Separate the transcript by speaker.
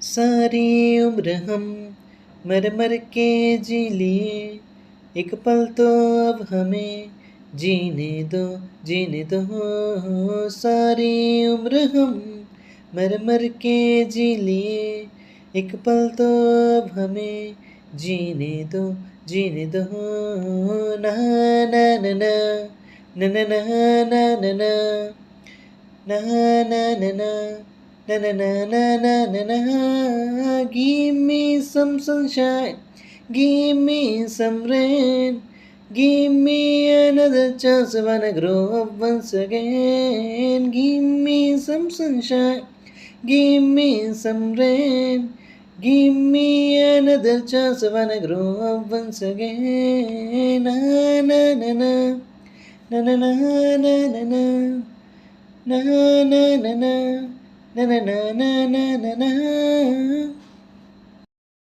Speaker 1: सारी उम्र हम मर मर के जी लिए, एक पल तो अब हमें जीने दो। सारी उम्र हम मर मर के जी लिए, एक पल तो अब हमें जीने दो। ना ना ना ना ना ना ना ना ना ना na na na na na na na na na na na. Give me some sunshine, give me some rain, give me another chance. I wanna grow up once again. Give me some sunshine, give me some rain, give me another chance. I wanna grow up once again. Na na na na na na na na na na. Na na na na na na na na na na na.